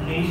19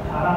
18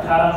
18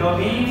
24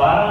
12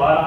12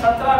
17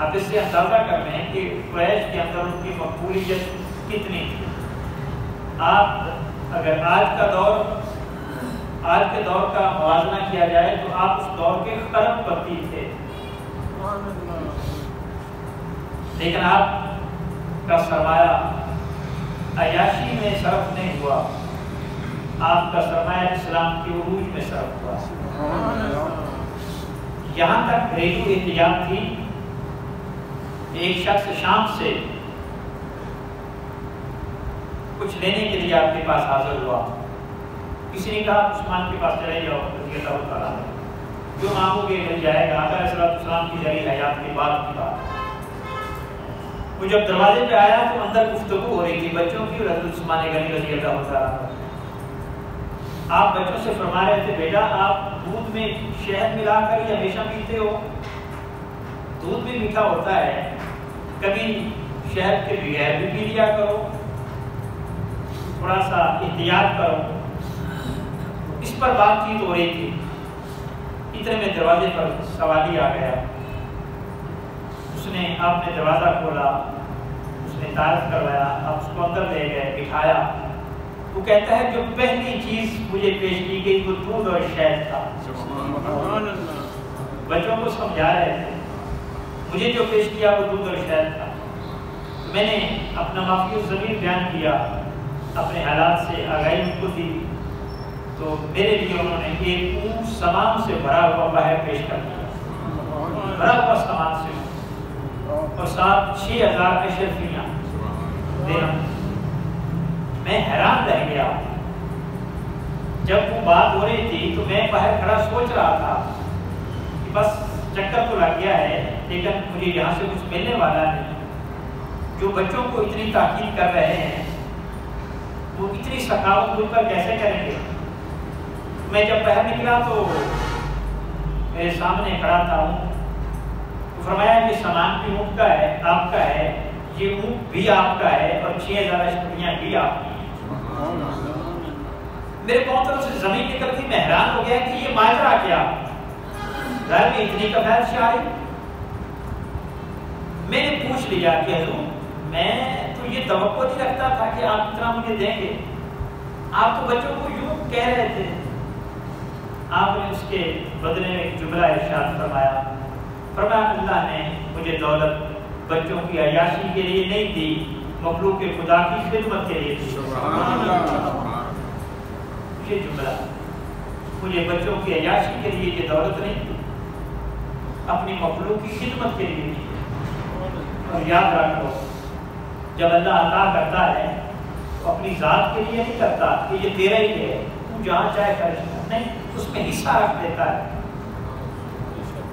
آپ اس سے اندازہ کر لیں کہ قریش کے اندر ان کی مقبولیت کتنی تھی. آپ اگر آج کے دور کا موازنہ کیا جائے تو آپ اس دور کے خرب پتی تھے، لیکن آپ کا سرمایہ عیاشی میں صرف نہیں ہوا، آپ کا سرمایہ اسلام کے عروج میں صرف ہوا. یہاں تک گھریلو احتیاط تھی. ایک شخص شام سے کچھ لینے کے لیے آپ کے پاس حاضر ہوا. کسی نے کہا عثمان کے پاس چلے جاؤ، رضی اللہ تعالیٰ عنہ، جو مانگو گے مل جائے گا. آقا علیہ السلام کی ذریعہ حیات کے بعد کی بات. وہ جب دروازے پہ آیا تو اندر گفتگو ہو رہی تھی بچوں کی، اور حضرت عثمان غنی رضی اللہ تعالیٰ عنہ آپ بچوں سے فرما رہے تھے بیٹا آپ دودھ میں شہد ملا کر ہی ہمیشہ پیتے ہو؟ دودھ بھی میٹھا ہوتا ہے، کبھی شہد کے بغیر بھی پی لیا کرو، تھوڑا سا احتیاط کرو. اس پر بات چیت ہو رہی تھی. اتنے میں دروازے پر سوالی آ گیا. آپ نے دروازہ کھولا، اس نے تعارف کروایا، آپ اس کو اندر لے گئے، بٹھایا. وہ کہتا ہے جو پہلی چیز مجھے پیش کی گئی وہ دودھ اور شہد تھا. بچوں کو سمجھا رہے تھے، مجھے جو پیش کیا وہ دودھ اور شہد تھا. میں نے اپنا معافی الضمیر بیان کیا، اپنے حالات سے آگاہی ان کو دی. تو میرے لیے انہوں نے ایک اونٹ سامان سے بھرا ہوا باہر پیش کر دیا، بھرا ہوا سامان سے، اور ساتھ 6000 اشرفیاں دینا. میں حیران رہ گیا. جب وہ بات ہو رہی تھی تو میں باہر کھڑا سوچ رہا تھا کہ بس چکر تو لگ گیا ہے، لیکن مجھے یہاں سے کچھ ملنے والا نہیں. جو بچوں کو اتنی تاکید کر رہے ہیں وہ اتنی سخاوت مجھ پر کیسے کریں گے؟ میں جب باہر نکلا تو میرے سامنے کھڑا تھا ہوں. فرمایا یہ سامان بھی اونٹ کا ہے، آپ کا ہے، یہ اونٹ بھی آپ کا ہے، اور 6000 اشرفیاں بھی آپ کی. میرے پاؤں طرف سے زمین نکل گئی. میں حیران ہو گیا کہ یہ ماجرا کیا، گھر میں اتنی کفایت شاعری. میں نے پوچھ لیا کہ حضور میں تو یہ توقع نہیں رکھتا تھا کہ آپ اتنا مجھے دیں گے، آپ تو بچوں کو یوں کہہ رہے تھے. آپ نے اس کے بدلے میں ایک جملہ ارشاد فرمایا. فرمایا اللہ نے مجھے دولت بچوں کی عیاشی کے لیے نہیں دی، مخلوق خدا کی خدمت کے لیے دی. یہ جملہ مجھے بچوں کی عیاشی کے لیے یہ دولت نہیں دی، اپنی مخلوق کی خدمت کے لیے دی. اور یاد رکھو جب اللہ عطا کرتا ہے تو اپنی ذات کے لیے نہیں کرتا کہ یہ تیرا ہی ہے تو جہاں چاہے خرچ کر، نہیں، اس میں حصہ رکھ دیتا ہے.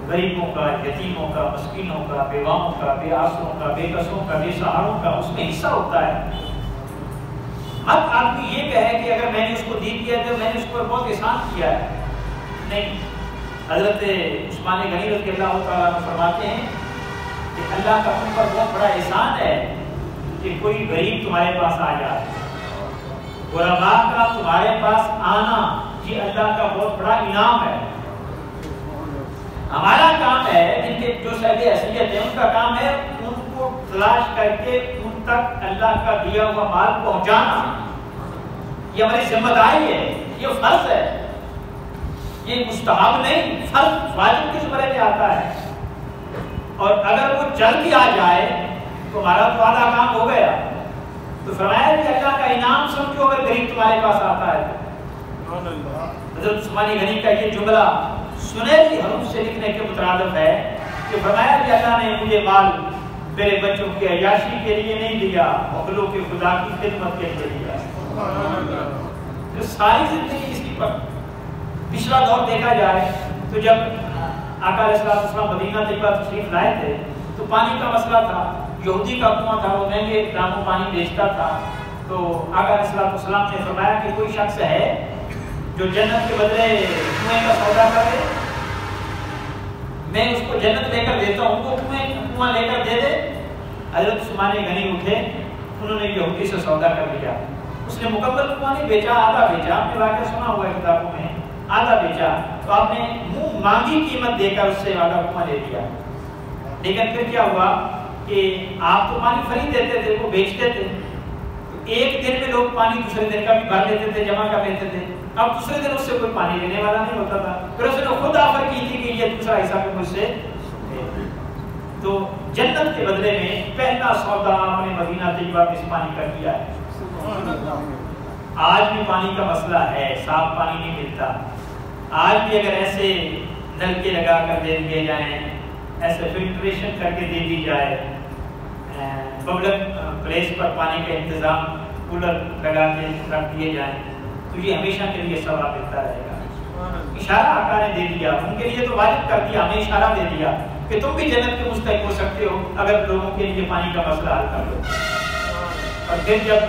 غریبوں کا، یتیموں کا، مسکینوں کا، بیواؤں کا، بے آسروں کا، بے کسوں کا، بے سہاروں کا اس میں حصہ ہوتا ہے. اب آدمی یہ کہے کہ اگر میں نے اس کو دے دیا تو میں نے اس پر بہت احسان کیا ہے، نہیں. حضرت عثمان غنی رضی اللہ تعالیٰ عنہ فرماتے ہیں کہ اللہ کا تم پر بہت بڑا احسان ہے کہ کوئی غریب تمہارے پاس آ جائے. غرباء کا تمہارے پاس آنا یہ اللہ کا بہت بڑا انعام ہے. ہمارا کام ہے جن کے جو صاحب حیثیت ہے ان کا کام ہے ان کو تلاش کر کے ان تک اللہ کا دیا ہوا مال پہنچانا. یہ ہماری ذمہ داری ہے، یہ فرض ہے، یہ مستحب نہیں، فرض واجب کے زمرے میں آتا ہے. اور اگر وہ چل بھی آ جائے تو ہمارا تو آدھا کام ہو گیا. تو فرمایا کہ اللہ کا انعام سمجھو اگر غریب تمہارے پاس آتا ہے. حضرت عثمان غنی کا یہ جملہ سنہری حروف سے لکھنے کے مترادف ہے کہ فرمایا کہ اللہ نے مجھے مال میرے بچوں کی عیاشی کے لیے نہیں دیا، مخلوق خدا کی خدمت کے لیے دیا. ساری زندگی اسی پر. پچھلا دور دیکھا جائے تو جب آقا علیہ السلام مدینہ طیبہ تشریف لائے تھے تو پانی کا مسئلہ تھا. یہودی کا کنواں تھا، وہ مہنگے داموں پانی بیچتا تھا. تو آقا علیہ السلام نے فرمایا کہ کوئی شخص ہے جو جنت کے بدلے کنویں کا سودا کرے، میں اس کو جنت لے کر دیتا ہوں، وہ کنواں لے کر دے دے. حضرت عثمان غنی اٹھے، انہوں نے یہودی سے سودا کر لیا. اس نے مکمل کنواں نہیں بیچا، آدھا بیچا. آپ نے واقعہ سنا ہوا ہے کتابوں میں، آدھا بیچا. تو آپ نے منہ مانگی قیمت دے کر اس سے آدھا کنواں لے لیا. لیکن پھر کیا ہوا کہ آپ تو پانی فری دیتے تھے، وہ بیچتے تھے، ایک دن میں لوگ پانی دوسرے دن کا بھی بھر لیتے تھے، جمع کر لیتے تھے، اب دوسرے دن اس سے کوئی پانی لینے والا نہیں ہوتا تھا، پھر اس نے خود آفر کی تھی کہ یہ دوسرا حصہ بھی مجھ سے. تو جنت کے بدلے میں پہلا سودا آپ نے مدینہ طیبہ میں اس پانی کا کیا ہے. آج بھی پانی کا مسئلہ ہے، صاف پانی نہیں ملتا. آج بھی اگر ایسے نلکے لگا کر دے دیے جائیں، ایسے فلٹریشن کر کے دے دی جائے، پبلک پلیس پر پانی کا انتظام کولر لگا کے رکھ دیے جائیں، تو یہ ہمیشہ کے لیے ثواب ملتا رہے گا. اشارہ آقا نے دے دیا، ان کے لیے تو واجب کر دیا، ہمیں اشارہ دے دیا کہ تم بھی جنت کے مستحق ہو سکتے ہو اگر لوگوں کے لیے پانی کا مسئلہ حل کر لو. اور پھر جب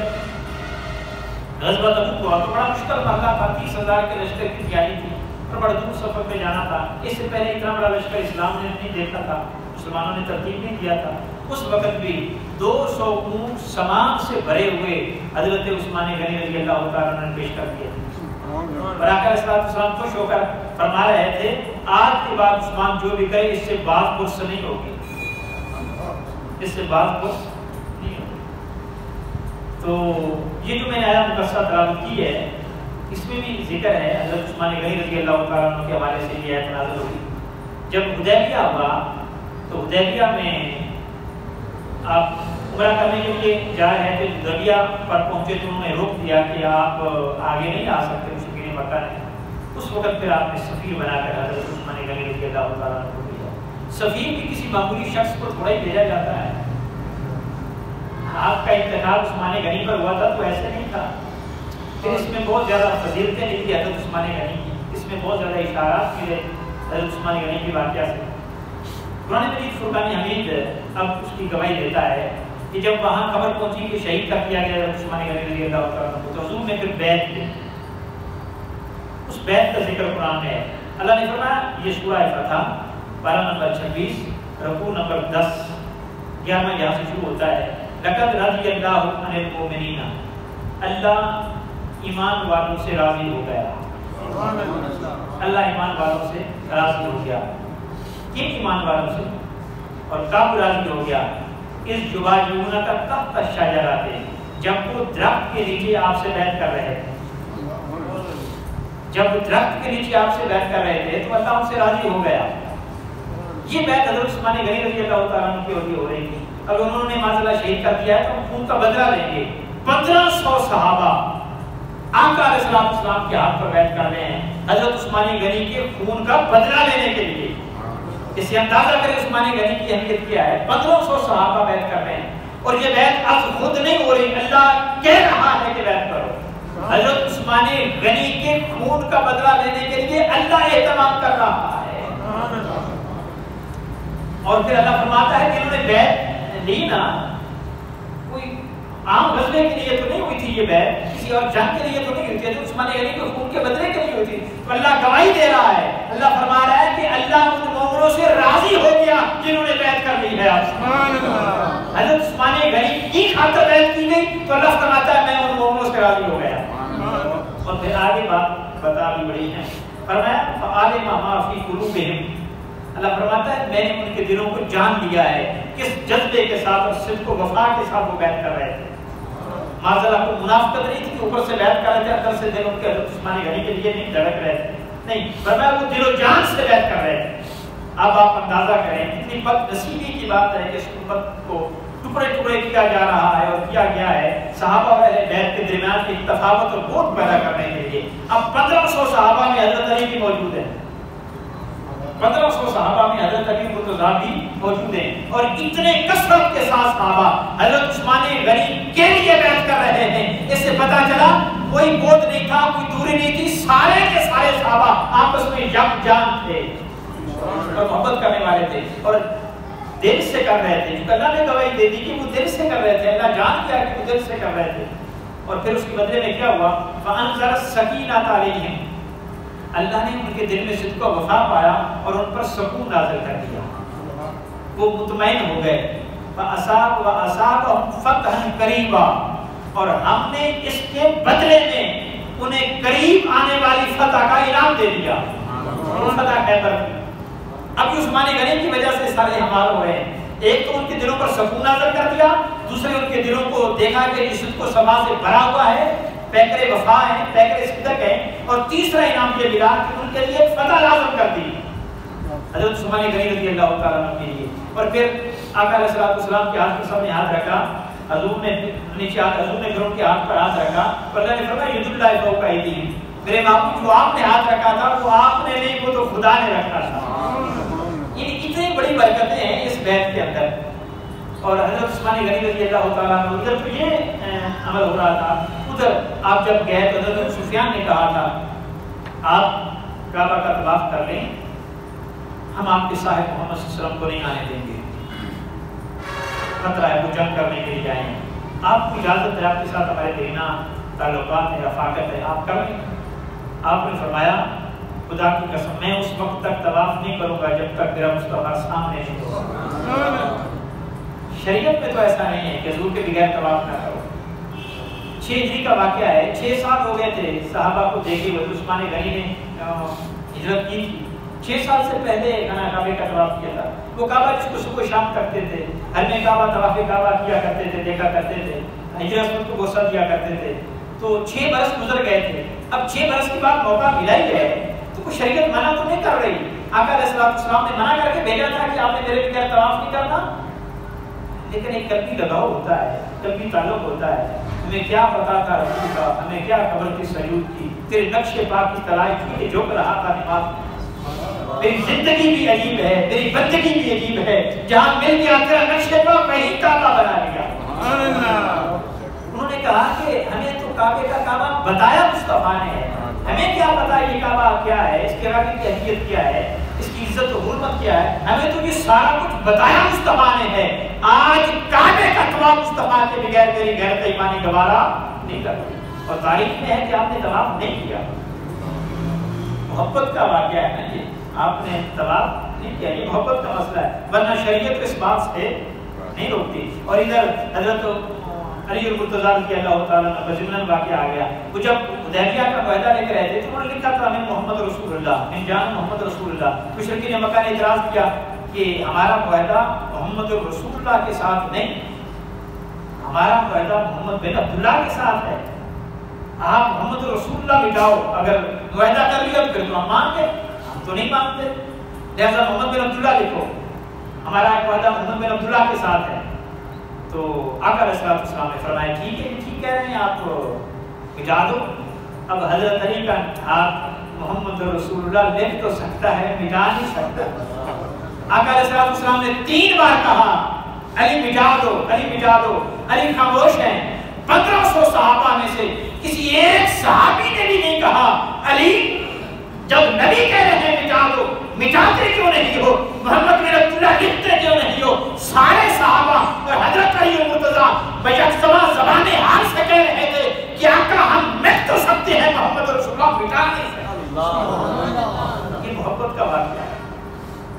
غزوہ تبوک ہوا تو بڑا مشکل مرحلہ تھا، 30,000 کے لشکر کی تیاری تھی اور بڑا دور سفر پہ جانا تھا. اس سے پہلے اتنا بڑا لشکر اسلام نے نہیں دیکھا تھا، مسلمانوں نے ترتیب نہیں کیا تھا. اس وقت بھی 200 اونٹ سامان سے بھرے ہوئے حضرت عثمان غنی رضی اللہ تعالیٰ نے پیش کر دیے. اور آقا علیہ السلام خوش ہو کر فرما رہے تھے آج کے بعد عثمان جو بھی کرے اس سے بات پرس نہیں ہوگی، اس سے بات پرس نہیں ہوگی. تو یہ جو میں نے آیا مقصہ تلاوت کی ہے، اس میں بھی ذکر ہے حضرت عثمان غنی رضی اللہ تعالیٰ عنہ کے حوالے سے یہ آیت نازل ہوئی. جب حدیبیہ ہوا تو حدیبیہ میں آپ عمرہ کرنے کے لیے جا رہے تھے، حدیبیہ پر پہنچے تو انہوں نے روک دیا کہ آپ آگے نہیں آ سکتے، مشرکین مکہ نے. اس وقت پھر آپ نے سفیر بنا کر حضرت عثمان غنی رضی اللہ تعالیٰ عنہ کو بھیجا. سفیر بھی کسی معمولی شخص کو تھوڑا ہی بھیجا جاتا ہے. آپ کا انتخاب عثمان غنی پر ہوا تھا تو ایسے نہیں تھا. پھر اس میں بہت زیادہ فضیلتیں لکھی حضرت عثمان غنی کی، اس میں بہت زیادہ اشارات ملے حضرت عثمان غنی کی واقعہ سے. قرآن مجید فرقان حمید اب اس کی گواہی دیتا ہے کہ جب وہاں خبر پہنچی کہ شہید کر دیا گیا حضرت عثمان غنی رضی اللہ تعالیٰ عنہ کو، تو حضور نے پھر بیعت دی. اس بیعت کا ذکر قرآن میں ہے. اللہ نے فرمایا، یہ سورہ فتح 12 نمبر 26 رکوع نمبر 10 11 یہاں سے شروع ہوتا ہے. لقد رضی اللہ عن المؤمنین، اللہ ایمان والوں سے راضی ہو گیا. اللہ ایمان والوں سے راضی ہو گیا. کن ایمان والوں سے؟ اور کب راضی ہو گیا؟ اس یبایعونک تحت الشجرۃ، جب وہ درخت کے نیچے آپ سے بیعت کر رہے تھے. جب وہ درخت کے نیچے آپ سے بیعت کر رہے تھے تو اللہ ان سے راضی ہو گیا. یہ بیعت حضرت عثمان غنی رضی اللہ تعالیٰ عنہ کی ہو رہی تھی. اگر انہوں نے معاذ شہید کر دیا ہے تو ہم خون کا بدلہ لیں گے. 1500 صحابہ آقا علیہ السلام کے ہاتھ پر بیعت کر رہے ہیں حضرت عثمان غنی کے خون کا بدلہ لینے کے لیے. اس سے اندازہ کریں عثمان غنی کی اہمیت کیا ہے. 1500 صحابہ بیعت کر رہے ہیں اور یہ بیعت اب خود نہیں ہو رہی، اللہ کہہ رہا ہے کہ بیعت کرو. حضرت عثمان غنی کے خون کا بدلہ لینے کے لیے اللہ اہتمام کر رہا ہے. اور پھر اللہ فرماتا ہے کہ انہوں نے بیعت لی نا، کوئی عام غزوے کے لیے تو نہیں ہوئی تھی، یہ بیعت کسی اور جنگ کے لیے تو نہیں ہوئی تھی، عثمان غنی کے خون کے بدلے کے لیے ہوئی تھی. تو اللہ گواہی دے رہا ہے، اللہ فرما رہا ہے کہ اللہ ان مومنوں سے راضی ہو گیا جنہوں نے بیعت کر لی ہے. حضرت عثمان غنی کی خاطر بیعت کی گئی تو اللہ فرماتا ہے میں ان مومنوں سے راضی ہو گیا. اور پھر آگے بات بتا بھی بڑی ہے. فرمایا فعلم ما فی قلوبہم، اللہ فرماتا ہے میں نے ان کے دلوں کو جان لیا ہے کس جذبے کے ساتھ اور صدق و وفا کے ساتھ وہ بیعت کر رہے تھے. معذاللہ کو منافقت نہیں تھی کہ اوپر سے بیعت کر رہے تھے، اندر سے دل ان کے حضرت عثمان غنی کے لیے نہیں دھڑک رہے تھے. نہیں، فرمایا وہ دل و جان سے بیعت کر رہے تھے. اب آپ اندازہ کریں کتنی بد نصیبی کی بات ہے کہ اس امت کو ٹکڑے ٹکڑے کیا جا رہا ہے اور کیا گیا ہے صحابہ اور اہل بیت کے درمیان کی تفاوت اور ووٹ پیدا کرنے کے لیے. اب 1500 صحابہ میں حضرت علی بھی موجود ہیں، 1500 صحابہ میں حضرت علی مرتضیٰ بھی موجود ہیں، اور اتنے کثرت کے ساتھ صحابہ حضرت عثمان غنی کے لیے بیعت کر رہے ہیں. اس سے پتہ چلا کوئی بود نہیں تھا، کوئی دوری نہیں تھی، سارے کے سارے صحابہ آپس میں یکجان تھے اور محبت کرنے والے تھے اور دل سے کر رہے تھے. کیونکہ اللہ نے گواہی دے دی کہ وہ دل سے کر رہے تھے، اللہ جان گیا کہ وہ دل سے کر رہے تھے. اور پھر اس کے بدلے میں کیا ہوا؟ فَأَنزَلَ السَّكِينَةَ عَلَيْهِمْ، اللہ نے ان کے دل میں صدق و وفا پایا اور ان پر سکون نازل کر دیا، وہ مطمئن ہو گئے. وَأَصَابَهُمْ فَتْحًا قَرِيبًا، اور ہم نے اس کے بدلے میں انہیں قریب آنے والی فتح کا انعام دے دیا. وہ فتح خیبر کی. اب یہ عثمان غنی کی وجہ سے سارے حمال ہو رہے ہیں. ایک تو ان کے دلوں پر سکون نازل کر دیا, دوسرے ان کے دلوں کو دیکھا کہ جس کو سما سے بھرا ہوا ہے, پیکر وفا ہے, پیکر صدق ہے, اور تیسرا انعام یہ ملا کہ ان کے لیے فتح لازم کر دی حضرت عثمان غنی رضی اللہ تعالیٰ عنہ کے لیے. اور پھر آقا علیہ الصلوۃ والسلام کے ہاتھ پر سب نے ہاتھ رکھا, حضور نے نیچے حضور نے گھروں کے ہاتھ پر ہاتھ رکھا, اور اللہ نے فرمایا ید اللہ فوق ایدیہم, میرے باپو جو آپ نے ہاتھ رکھا تھا وہ آپ نے نہیں, وہ تو خدا نے رکھا تھا. اتنی بڑی برکتیں ہیں اس بیت کے اندر. اور حضرت عثمان غنی رضی اللہ تعالیٰ عنہ ادھر تو یہ عمل ہو رہا تھا, ادھر آپ جب گئے تو حضرت سفیان نے کہا تھا آپ کعبہ کا طواف کر لیں, ہم آپ کے صاحب محمد صلی اللہ علیہ وسلم کو نہیں آنے دیں گے, خطرہ ہے وہ جنگ کرنے کے لیے آئے ہیں, آپ کو اجازت ہے, آپ کے ساتھ ہمارے دینا تعلقات ہے, رفاقت ہے, آپ کر لیں. آپ نے فرمایا خدا کی قسم میں اس وقت تک طواف نہیں کروں گا جب تک میرا مصطفیٰ سامنے نہیں ہوگا. شریعت میں تو ایسا نہیں ہے کہ حضور کے بغیر طواف نہ کرو. 6 ہجری کا واقعہ ہے, 6 سال ہو گئے تھے صحابہ کو دیکھے ہوئے, عثمان غنی نے ہجرت کی تھی, 6 سال سے پہلے کعبے کا طواف کیا تھا. وہ کعبہ جس کو صبح شام کرتے تھے, ہر میں کعبہ طواف کعبہ کیا کرتے تھے, دیکھا کرتے تھے, ہجرت کو غصہ دیا کرتے تھے. تو 6 برس گزر گئے تھے, اب 6 برس کے بعد موقع ملا ہی ہے, تو کوئی شریعت منع تو نہیں کر رہی. آقا علیہ السلام نے منع کر کے بھیجا تھا کہ آپ نے میرے بغیر طواف نہیں کرنا, لیکن ایک قلبی لگاؤ ہوتا ہے, قلبی تعلق ہوتا ہے. ہمیں کیا پتا تھا رسول کا, ہمیں کیا خبر تھی سجود کی, تیرے نقش پاک کی تلاش کی جو رہا تھا نماز. میری زندگی بھی عجیب ہے, میری بندگی بھی عجیب ہے, جہاں مل گیا تیرا نقش پاک وہیں کعبہ بنا لیا. انہوں نے کہا کہ ہمیں تو کعبے کا کعبہ بتایا مصطفیٰ نے, ہمیں کیا پتا یہ کعبہ کیا ہے, اس کے آگے کی اہمیت کیا ہے, اس کی عزت و حرمت کیا ہے, ہمیں تو یہ سارا کچھ بتایا مصطفیٰ نے ہے. آج کعبے کا طواف مصطفیٰ کے بغیر میری غیرت ایمانی گوارا نہیں کرتی. اور تاریخ میں ہے کہ آپ نے طواف نہیں کیا, محبت کا واقعہ ہے نا یہ, آپ نے طواف نہیں کیا, یہ محبت کا مسئلہ ہے, ورنہ شریعت اس بات سے نہیں روکتی. اور ادھر حضرت علی المرتضیٰ رضی اللہ تعالیٰ عنہ بجمن واقعہ آ گیا. وہ جب حدیبیہ کا معاہدہ لے کر رہے تھے تو انہوں نے لکھا تھا من محمد رسول اللہ, من جان محمد رسول اللہ. مشرکین مکہ نے اعتراض کیا کہ ہمارا معاہدہ محمد رسول اللہ کے ساتھ نہیں, ہمارا معاہدہ محمد بن عبداللہ کے ساتھ ہے, آپ محمد رسول اللہ مٹاؤ, اگر معاہدہ کر لیا تو پھر تو ہم مان گئے, ہم تو نہیں مانتے, لہذا محمد بن عبداللہ لکھو, ہمارا معاہدہ محمد بن عبداللہ کے ساتھ ہے. تو آقا علیہ السلام نے فرمایا ٹھیک ہے, ٹھیک کہہ رہے ہیں آپ, مٹا دو. اب حضرت علی کا ہاتھ محمد رسول اللہ لکھ تو سکتا ہے, مٹا نہیں سکتا. آقا علیہ السلام نے 3 بار کہا علی مٹا دو, علی مٹا دو. علی خاموش ہیں. 1500 صحابہ میں سے کسی ایک صحابی نے بھی نہیں کہا علی جب نبی کہہ رہے ہیں مٹا دو, مٹاتے کیوں نہیں ہو, محمد بن عبداللہ لکھتے کیوں نہیں ہو. سارے صحابہ اور حضرت علی المرتضیٰ بیکسوا زبان حال سے کہہ رہے تھے کہ آقا ہم مٹ تو سکتے ہیں, محمد رسول اللہ مٹا نہیں سکتے. یہ محبت کا واقعہ ہے,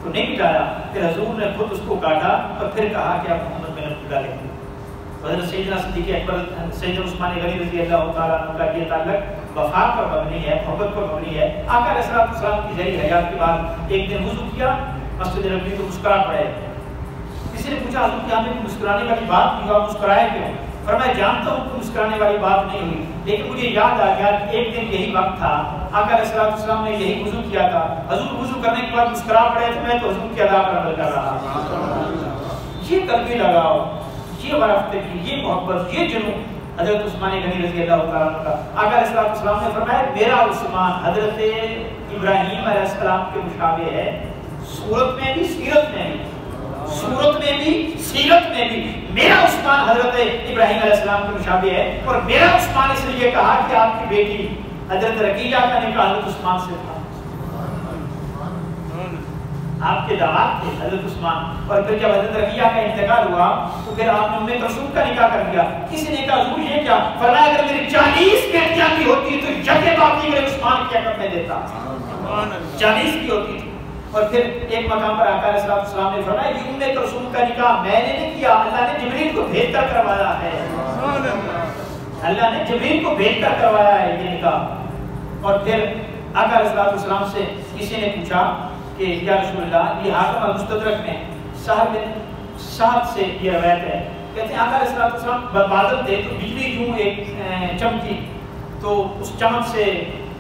تو نہیں مٹایا. پھر حضور نے خود اس کو کاٹا اور پھر کہا کہ آپ محمد بن عبداللہ لکھ دیں. حضرت سیدنا صدیق اکبر سیدنا عثمان غنی رضی اللہ تعالیٰ عنہ کا یہ تعلق وفا پر مبنی ہے, محبت پر مبنی ہے. آقا علیہ السلام کی ظاہری حیات کے بعد ایک دن وضو کیا, مسجد نبوی تو مسکرا پڑے. کسی نے پوچھا حضور کہ ہمیں مسکرانے والی بات نہیں ہوا, مسکرائے کیوں؟ فرمایا جانتا ہوں کہ مسکرانے والی بات نہیں ہوئی, لیکن مجھے یاد آ گیا کہ ایک دن یہی وقت تھا, آقا علیہ السلام نے یہی وضو کیا تھا, حضور وضو کرنے کے بعد مسکرا پڑے تھے, میں تو حضور کی ادا پر عمل کر رہا تھا. یہ قلبی لگاؤ, یہ ورفتگی, یہ محبت, یہ جنون حضرت عثمان غنی رضی اللہ تعالیٰ عنہ کا. آقا علیہ السلام نے فرمایا میرا عثمان حضرت ابراہیم علیہ السلام کے مشابہ ہے, صورت میں بھی سیرت میں بھی, صورت میں بھی سیرت میں بھی. میرا عثمان حضرت ابراہیم علیہ السلام کے مشابہ ہے. اور میرا عثمان اس لیے کہا کہ آپ کی بیٹی حضرت رقیہ کا نکاح حضرت عثمان سے تھا, آپ کے داماد تھے حضرت عثمان. اور پھر جب حضرت رقیہ کا انتقال ہوا تو پھر آپ نے ام کلثوم کا نکاح کر دیا. کسی نے کہا حضور یہ کیا؟ فرمایا اگر میری 40 بیٹیاں بھی ہوتی تو جگہ باقی میرے عثمان کی عقد میں دیتا, 40 کی ہوتی تھی. اور پھر ایک مقام پر آقا علیہ السلام نے فرمایا کہ ام کلثوم کا نکاح میں نے نہیں کیا, اللہ نے جبریل کو بھیج کر کروایا ہے, اللہ نے جبریل کو بھیج کر کروایا ہے یہ نکاح. اور پھر آقا علیہ السلام سے کسی نے پوچھا کہ یا رسول اللہ، یہ حاکم المستدرک میں صاحب بن سعد سے یہ روایت ہے، کہتے ہیں آقا علیہ الصلوۃ والسلام بادل تھے تو بجلی یوں ایک چمکی، تو اس چمک سے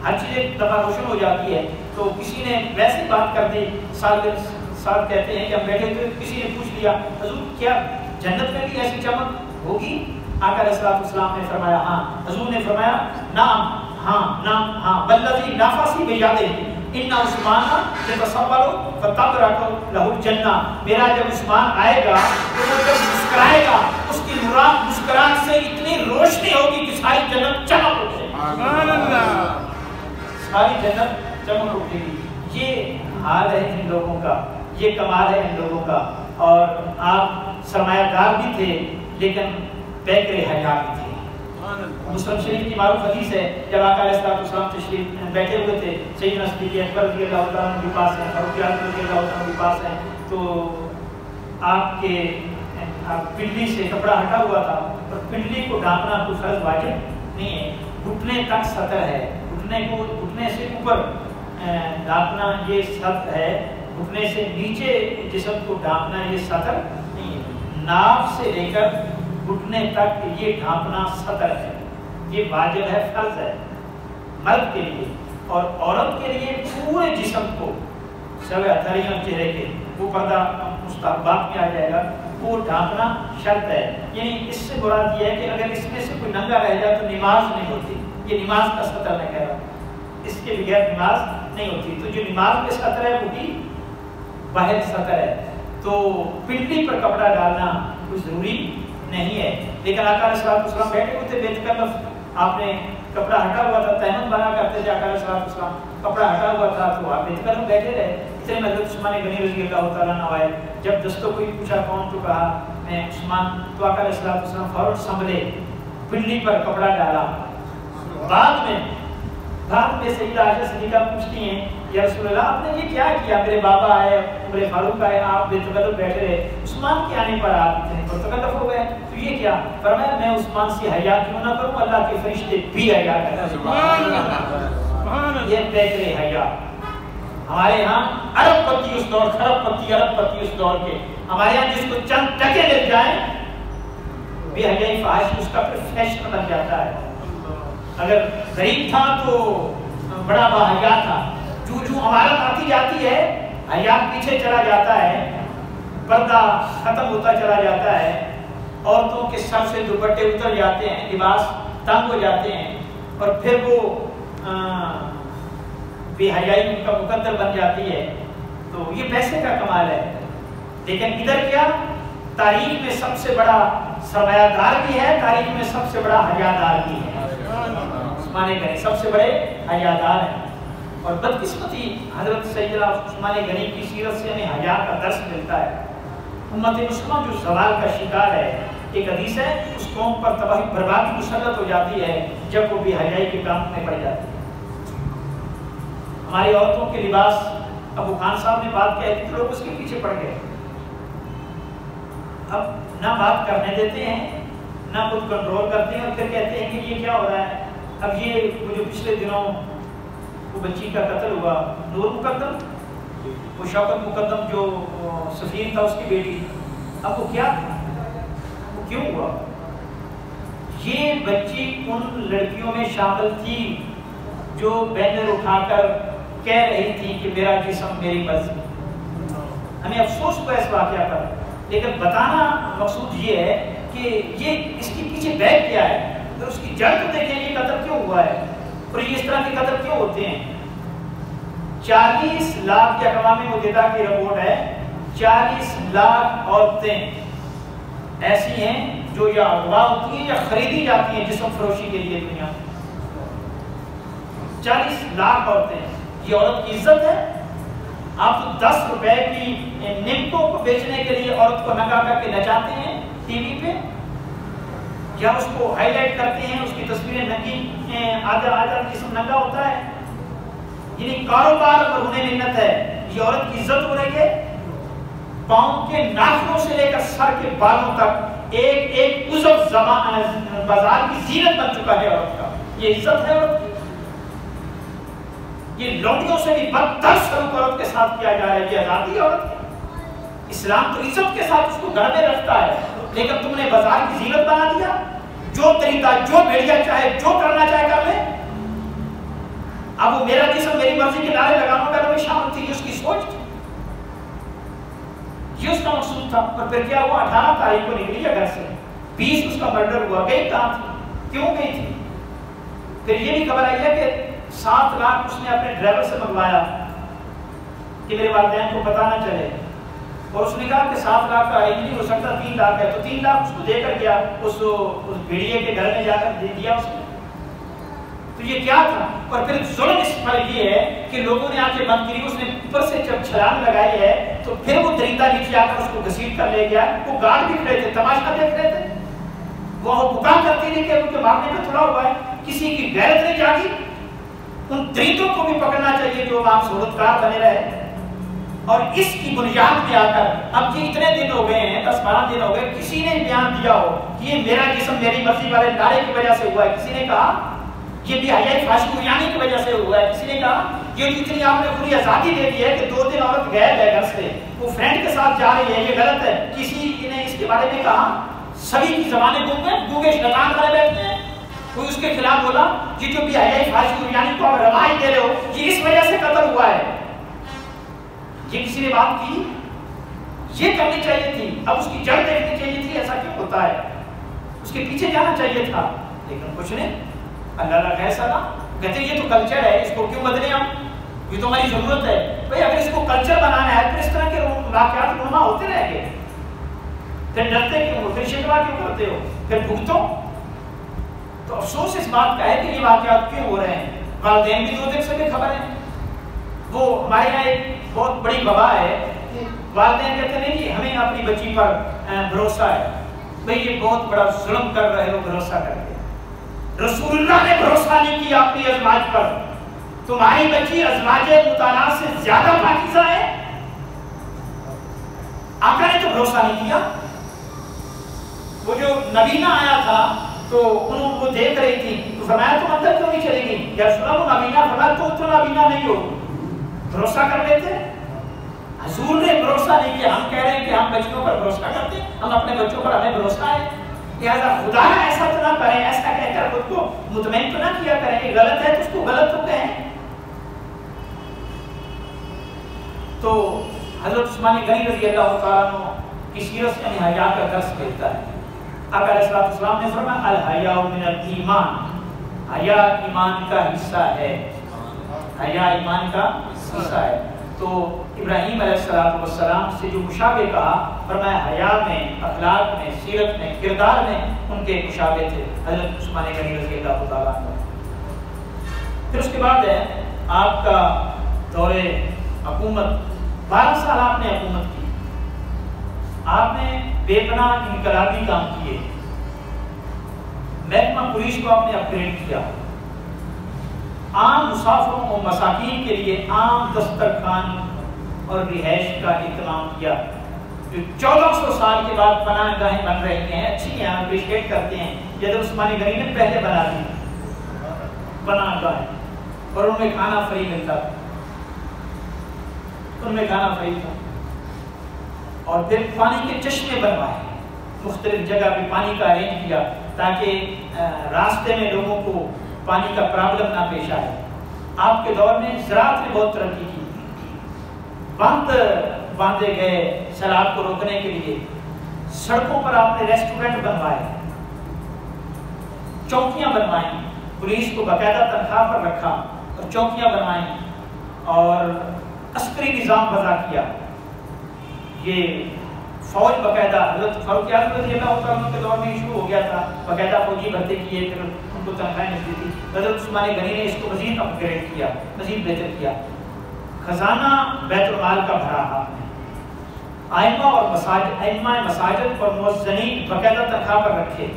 ہر چیز ایک دفعہ روشن ہو جاتی ہے، تو کسی نے ویسی بات کر دی، سعد کہتے ہیں کہ ہم بیٹھے تھے، کسی نے پوچھ لیا حضور کیا جنت میں بھی ایسی چمک ہوگی؟ آقا علیہ الصلوۃ والسلام نے فرمایا ہاں۔ حضور نے فرمایا نعم، ہاں نعم ہاں، والذی نافسی بیادہ ان عثمان یتصبر فتبرک لہ الجنہ، میرا جب عثمان آئے گا تو وہ جب مسکرائے گا اس کی مسکراہٹ سے اتنی روشنی ہوگی کہ ساری جنت چمک اٹھے گی، سبحان اللہ، ساری جنت چمک اٹھے گی۔ یہ حال ہے ان لوگوں کا، یہ کمال ہے ان لوگوں کا۔ اور آپ سرمایہ دار بھی تھے لیکن بیکر حیا بھی تھے۔ مسلم شریف کی معروف حدیث ہے، جب آقا علیہ السلام تشریف بیٹھے ہوئے تھے، سیدنا صدیق اکبر رضی اللہ تعالیٰ عنہ کے پاس ہیں، فاروق اعظم رضی اللہ تعالیٰ عنہ کے پاس ہیں، تو آپ کے پنڈلی سے کپڑا ہٹا ہوا تھا، اور پنڈلی کو ڈھانپنا کوئی فرض واجب نہیں ہے، گھٹنے تک سطر ہے، گھٹنے سے اوپر ڈھانپنا یہ سطر ہے، گھٹنے سے نیچے جسم کو ڈھانپنا یہ سطر نہیں ہے، ناف سے لے کر گھٹنے تک یہ ڈھانپنا سطر ہے، یہ واجب ہے، فرض ہے مرد کے لیے، اور عورت کے لیے پورے جسم کو سوائے ہتھیلیاں چہرے کے وہ پردہ مستحبات میں آ جائے گا، وہ ڈھانپنا شرط ہے۔ یعنی اس سے مراد یہ ہے کہ اگر اس میں سے کوئی ننگا رہ جائے تو نماز نہیں ہوتی، یہ نماز کا سطر میں کہہ رہا ہوں، اس کے بغیر نماز نہیں ہوتی، تو جو نماز میں سطر ہے وہ بھی باہر سطر ہے، تو پنڈلی پر کپڑا ڈالنا کوئی ضروری نہیں ہے۔ لیکن آقا علیہ السلام بیٹھے ہوئے تھے بے تکلف، آپ نے کپڑا ہٹا ہوا تھا، تہمت بنا کرتے تھے آقا علیہ السلام، کپڑا ہٹا ہوا تھا تو آپ بے تکلف بیٹھے رہے۔ اتنے میں حضرت عثمان غنی رضی اللہ تعالیٰ عنہ آئے، جب دستوں کو پوچھا کون، تو کہا میں عثمان، تو آقا علیہ السلام فوراً سنبھلے، پنڈلی پر کپڑا ڈالا۔ بعد میں سیدہ عائشہ صدیقہ پوچھتی ہیں یا رسول اللہ آپ نے یہ کیا کیا، میرے بابا آئے، عمر فاروق آئے، آپ بے تکلف بیٹھے رہے، عثمان کے آنے پر آپ اتنے پرتکلف ہو گئے، تو یہ کیا؟ فرمایا میں عثمان سے حیا کیوں نہ کروں، اللہ کے فرشتے بھی حیا کرتے ہیں، یہ بیکر حیا۔ ہمارے ہاں ارب پتی اس دور، خرب پتی ارب پتی اس دور کے، ہمارے ہاں جس کو چند ٹکے مل جائیں بے حیائی فحش اس کا پھر فیشن بن جاتا ہے۔ اگر غریب تھا تو بڑا باحیا تھا، جو عمارت آتی جاتی ہے حیا پیچھے چلا جاتا ہے، پردہ ختم ہوتا چلا جاتا ہے، عورتوں کے سر سے دوپٹے اتر جاتے ہیں، لباس تنگ ہو جاتے ہیں، اور پھر وہ بے حیائی ان کا مقدر بن جاتی ہے، تو یہ پیسے کا کمال ہے۔ لیکن ادھر کیا، تاریخ میں سب سے بڑا سرمایہ دار بھی ہے، تاریخ میں سب سے بڑا حیا دار بھی ہے، عثمان غنی سب سے بڑے حیا دار ہیں۔ اور بدقسمتی حضرت سیدنا عثمان غنی کی سیرت سے ہمیں حیا کا درس ملتا ہے۔ امت مسلمہ جو زوال کا شکار ہے، ایک حدیث ہے اس قوم پر تباہی بربادی مسلط ہو جاتی ہے جب وہ بے حیائی کے کام میں پڑ جاتی ہے۔ ہماری عورتوں کے لباس، ابو خان صاحب نے بات کہی تو لوگ اس کے پیچھے پڑ گئے، اب نہ بات کرنے دیتے ہیں نہ خود کنٹرول کرتے ہیں، اور پھر کہتے ہیں کہ یہ کیا ہو رہا ہے۔ اب یہ جو پچھلے دنوں وہ بچی کا قتل ہوا، نور مقدم، وہ شوکت مقدم جو سفیر تھا اس کی بیٹی، اب وہ کیا، وہ کیوں ہوا؟ یہ بچی ان لڑکیوں میں شامل تھی جو بینر اٹھا کر کہہ رہی تھی کہ میرا جسم میری مرضی۔ ہمیں افسوس ہوا اس واقعہ پر، لیکن بتانا مقصود یہ ہے کہ یہ اس کے پیچھے بیک کیا ہے، تو اس کی جڑ کو دیکھیں یہ قتل کیوں ہوا ہے، اور یہ اس طرح کے قتل کیوں ہوتے ہیں۔ 40 لاکھ یا اقوام متحدہ کی رپورٹ ہے، 40 لاکھ عورتیں ایسی ہیں جو یا اغوا ہوتی ہیں یا خریدی جاتی ہیں جسم فروشی کے لیے دنیا میں۔ 40 لاکھ عورتیں، یہ عورت کی عزت ہے؟ آپ تو 10 روپے کی نمٹوں کو بیچنے کے لیے عورت کو ننگا کر کے نچاتے ہیں ٹی وی پہ، یا اس کو ہائی لائٹ کرتے ہیں، اس کی تصویریں ننگی، آدھا جسم ننگا ہوتا ہے۔ یعنی کاروبار پر ہونے منت ہے، یہ عورت کی عزت ہو رہی ہے۔ پاؤں کے ناخنوں سے لے کر سر کے بالوں تک ایک ایک عضو بازار کی زینت بن چکا ہے عورت کا، یہ عزت ہے عورت کی۔ یہ لوڈیوں سے بھی بدتر سلوک عورت کے ساتھ کیا جا رہا ہے. یہ آزادی عورت کی. اسلام تو عزت کے ساتھ اس کو گھر میں رکھتا ہے، لیکن تم نے بازار کی زینت بنا دیا. جو طریقہ جو بھیڑیا چاہے جو کرنا چاہے کر لے. اب وہ میرا جسم میری مرضی کے نعرے لگانے کا میں شامل تھی. یہ اس کی سوچ تھی، یہ اس کا مقصود تھا. اور پھر کیا ہوا؟ 18 تاریخ کو نکلی ہے گھر سے، 20 اس کا مرڈر ہوا. گئی کہاں تھی؟ کیوں گئی تھی؟ پھر یہ بھی خبر آئی ہے کہ 7 لاکھ اس نے اپنے ڈرائیور سے منگوایا کہ میرے والدین کو پتہ نہ چلے. اور اس نے کہا کہ 7 لاکھ کا ارینج نہیں ہو سکتا، 3 لاکھ ہے. تو 3 لاکھ اس کو دے کر گیا، اس بھیڑیے کے گھر میں جا کر دے دیا اس نے. تو یہ کیا تھا؟ اور پھر ظلم اس پر یہ ہے کہ لوگوں نے آ کے بند کی. اس نے اوپر سے جب چھلانگ لگائی ہے تو پھر وہ درندہ نیچے آ کر اس کو گھسیٹ کر لے گیا. وہ گارڈ بھی کھڑے تھے، تماشا دیکھ رہے تھے. وہ بکا کرتی رہی کہ ان کے مارنے میں تھوڑا ہوا ہے. کسی کی غیرت نہیں جاگی. ان درندوں کو بھی پکڑنا چاہیے جو عام صورتکار بنے رہے. اور اس کی بنیاد پہ آ کر اب یہ اتنے دن ہو گئے ہیں، 10-12 دن ہو گئے، کسی نے بیان دیا ہو کہ یہ میرا جسم میری مرضی والے نعرے کی وجہ سے ہوا ہے. کسی نے کہا یہ بھی حیائی فاشی کی وجہ سے ہوا ہے. کسی نے کہا یہ جتنی آپ نے پوری آزادی دے دی ہے کہ 2 دن عورت غائب ہے گھر سے، وہ فرینڈ کے ساتھ جا رہی ہے، یہ غلط ہے. کسی نے اس کے بارے میں کہا سبھی کی زبانیں گونگے شیطان والے بیٹھتے ہیں. کوئی اس کے خلاف بولا یہ جو بھی حیائی فاشی کو آپ روایت دے رہے ہو یہ اس وجہ سے قتل ہوا ہے. یہ کسی نے بات کی؟ یہ کرنی چاہیے تھی. اب اس کی جڑ دیکھنی چاہیے تھی. ایسا کیوں ہوتا ہے؟ اس کے پیچھے جانا چاہیے تھا، لیکن کچھ نہیں. اللہ کا فیصلہ. کہتے یہ تو کلچر ہے، اس کو کیوں بدلیں ہم؟ یہ تو ہماری ضرورت ہے. بھائی اگر اس کو کلچر بنانا ہے پھر اس طرح کے واقعات رونما ہوتے رہیں گے. پھر ڈرتے کیوں ہو؟ پھر شکوا کیوں کرتے ہو؟ پھر بھگتو. تو افسوس اس بات کا ہے کہ یہ واقعات کیوں ہو رہے ہیں. والدین بھی 2 دن سے بھی خبر ہے. وہ ہمارے یہاں ایک بہت بڑی وبا ہے. والدین کہتے ہیں کہ ہمیں اپنی بچی پر بھروسہ ہے. بھئی یہ بہت بڑا ظلم کر رہے ہو بھروسہ کر کے. رسول اللہ نے بھروسہ نہیں کیا اپنی ازواج پر. تمہاری بچی ازواج مطالعہ سے زیادہ پاکیزہ ہے. آقا نے تو بھروسہ نہیں کیا. وہ جو نبینہ آیا تھا تو انہوں کو دیکھ رہی تھی تو فرمایا تم اندر کیوں نہیں چلے گی؟ یا رسول اللہ وہ نبینہ فرمایا تو اتنا نبینہ نہیں ہو. بھروسہ کر لیتے. حضور نے بھروسہ نہیں کیا. ہم کہہ رہے ہیں کہ ہم بچوں پر بھروسہ کرتے ہیں، ہم اپنے بچوں پر ہمیں بھروسہ ہے. لہٰذا خدا ایسا تو نہ کریں، ایسا کہہ کر خود کو مطمئن تو نہ کیا کریں. یہ غلط ہے تو اس کو غلط تو کہیں. تو حضرت عثمان غنی رضی اللہ تعالیٰ عنہ کی سیرت سے ہمیں حیا کا درس ملتا ہے. آقا علیہ السلام نے فرمایا الحیاء من الایمان. حیا ایمان کا حصہ ہے. حیا ایمان کا حصہ ہے. تو ابراہیم علیہ السلام سے جو مشابہ کہا، فرمایا حیا میں، اخلاق میں، سیرت میں، کردار میں ان کے مشابہ تھے حضرت عثمان غنی رضی اللہ تعالیٰ عنہ. پھر اس کے بعد ہے آپ کا دور حکومت. 12 سال آپ نے حکومت کی. آپ نے بے پناہ انقلابی کام کیے. محکمہ پولیس کو آپ نے اپگریڈ کیا. عام مسافروں اور مساکین کے لیے عام دسترخوان اور رہائش کا اہتمام کیا. جو 1400 سال کے بعد پناہ گاہیں بن رہی ہیں، اچھی ہیں، اپریشیٹ کرتے ہیں. حضرت عثمان غنی نے پہلے بنا دی پناہ گاہیں اور ان میں کھانا فری ملتا تھا. ان میں کھانا فری تھا. اور پھر پانی کے چشمے بنوائے. مختلف جگہ پہ پانی کا ارینج کیا تاکہ راستے میں لوگوں کو پانی کا پرابلم نہ پیش آئے. آپ کے دور میں زراعت نے بہت ترقی کی. بند باندھے گئے سیلاب کو روکنے کے لیے. سڑکوں پر آپ نے ریسٹورنٹ بنوائے، چوکیاں بنوائیں. پولیس کو باقاعدہ تنخواہ پر رکھا اور چوکیاں بنوائیں اور عسکری نظام وضع کیا. یہ فوج باقاعدہ حضرت فاروق اعظم رضی اللہ عنہ کے دور میں شروع ہو گیا تھا. باقاعدہ فوجی بھرتی کیے، پھر ان کو تنخواہیں ملتی تھی. حضرت عثمان غنی نے اس کو مزید اپ گریڈ کیا، مزید بہتر کیا. خزانہ بیت المال کا بھرا آپ نے. ائمہ اور مساجد اور مؤذنین باقاعدہ تنخواہ پر رکھے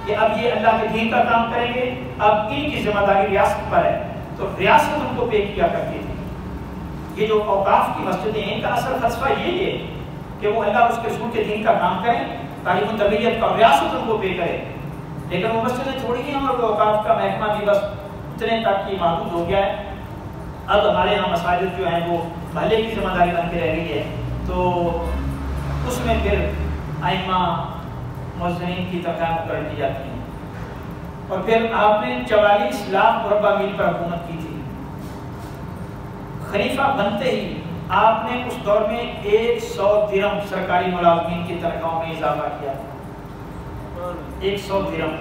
کہ اب یہ اللہ کے دین کا کام کریں گے. اب ان کی ذمہ داری ریاست پر ہے تو ریاست ان کو پے کیا کرتی تھی. یہ جو اوقاف کی مسجدیں ہیں ان کا اصل فلسفہ یہ ہے کہ وہ اللہ اور اس کے رسول کے دین کا کام کریں، تعلیم و تربیت کا ریاست ان کو پے کرے. لیکن وہ مسجدیں تھوڑی ہیں اور اوقاف کا محکمہ بھی بس اتنے تک کی محدود ہو گیا ہے. اب ہمارے یہاں مساجد جو ہیں وہ محلے کی ذمہ داری بن کے رہ گئی ہے، تو اس میں پھر ائمہ مؤذنین کی تنخواہیں مقرر کی جاتی ہیں۔ اور پھر آپ نے 44 لاکھ مربع میل پر حکومت کی تھی۔ خلیفہ بنتے ہی آپ نے اس دور میں 100 درہم سرکاری ملازمین کی تنخواہوں میں اضافہ کیا، 100 درہم۔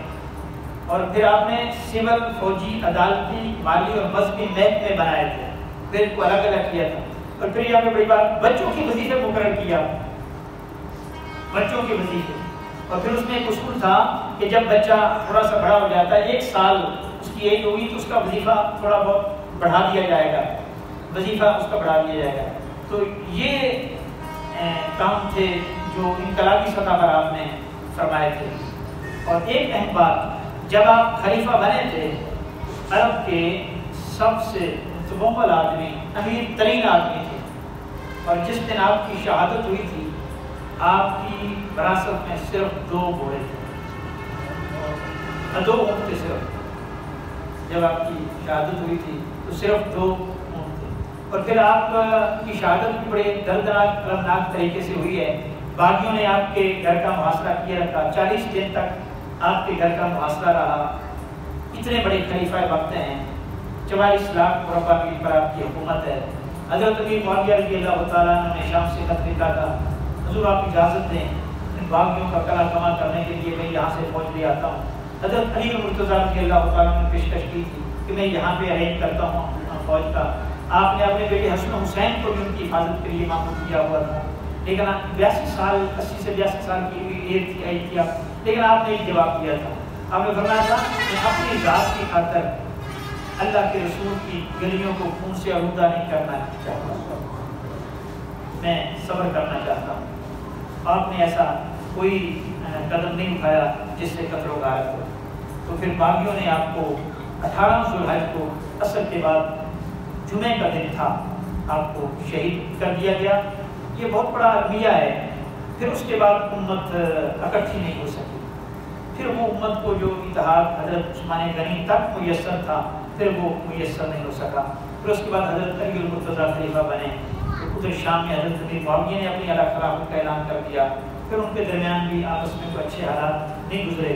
اور پھر آپ نے سول، فوجی، عدالتی، مالی اور مذہبی محکمے بنائے تھے، پھر کو الگ الگ کیا تھا۔ اور پھر یہاں پہ بڑی بات، بچوں کی وظیفے مقرر کیا، بچوں کے وظیفے۔ اور پھر اس میں ایک اصول تھا کہ جب بچہ تھوڑا سا بڑا ہو جاتا ہے، 1 سال اس کی ایج ہوگی تو اس کا وظیفہ تھوڑا بہت بڑھا دیا جائے گا، وظیفہ اس کا بڑھا دیا جائے گا۔ تو یہ کام تھے جو انقلابی سطح پر آپ نے فرمائے تھے۔ اور ایک اہم بات، جب آپ خلیفہ بنے تھے، عرب کے سب سے متبول آدمی، امیر ترین آدمی تھے، اور جس دن آپ کی شہادت ہوئی تھی، آپ کی وراثت میں صرف 2 گھوڑے تھے، 2 اونٹ تھے صرف۔ جب آپ کی شہادت ہوئی تھی تو صرف 2 اونٹ تھے۔ اور پھر آپ کی شہادت بھی بڑے دردناک المناک طریقے سے ہوئی ہے۔ باغیوں نے آپ کے گھر کا محاصرہ کیے رکھا، 40 دن تک آپ کے گھر کا محاصرہ رہا۔ اتنے بڑے خلیفہ وقت ہیں، 44 لاکھ مربع میل پر آپ کی حکومت ہے۔ حضرت امیر معاویہ رضی اللہ تعالیٰ عنہ نے شام سے خط لکھا تھا، حضور آپ اجازت دیں ان باغیوں کا قلع کما کرنے کے لیے میں یہاں سے فوج لے آتا ہوں۔ حضرت علی مرتضیٰ رضی اللہ تعالیٰ نے پیشکش کی تھی کہ میں یہاں پہ ارینج کرتا ہوں فوج کا۔ آپ نے اپنے بیٹے حسن حسین کو بھی ان کی حفاظت کے لیے معمور کیا ہوا تھا، لیکن 82 سال 80 سے 82 سال کی ایج کیا، لیکن آپ نے ایک جواب دیا تھا۔ آپ نے فرمایا تھا کہ اپنی ذات کی خاطر اللہ کے رسول کی گلیوں کو خون سے آلودہ نہیں کرنا چاہتا، میں صبر کرنا چاہتا ہوں۔ آپ نے ایسا کوئی قدم نہیں اٹھایا جس سے قتل و غارت ہو۔ تو پھر باغیوں نے آپ کو 18 ذوالحج کو عصر کے بعد جمعے کا دن تھا، آپ کو شہید کر دیا گیا۔ یہ بہت بڑا المیہ ہے۔ پھر اس کے بعد امت اکٹھی نہیں ہو سکی۔ پھر وہ امت کو جو اتحاد حضرت عثمان غنی تک میسر تھا، پھر وہ میسر نہیں ہو سکا۔ پھر اس کے بعد حضرت علی المرتضیٰ خلیفہ بنے، ادھر شام میں حضرت امیر معاویہ نے اپنی اعلیٰ خلافت کا اعلان کر دیا۔ پھر ان کے درمیان بھی آپس میں کوئی اچھے حالات نہیں گزرے۔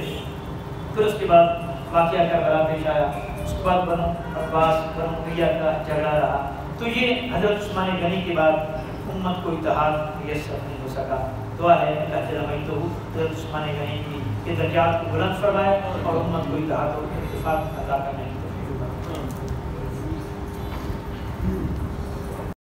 پھر اس کے بعد واقعہ کربلا پیش آیا، اس کے بعد بنو عباس بنو امیہ کا جھگڑا رہا۔ تو یہ حضرت عثمان غنی کے بعد امت کو اتحاد میسر نہیں ہو سکا۔ دعا ہے اللہ جل مجدہ حضرت عثمان غنی کی کہ درجات کو بلند فرمائے اور امت کو اتحاد اور اتفاق عطا کرنے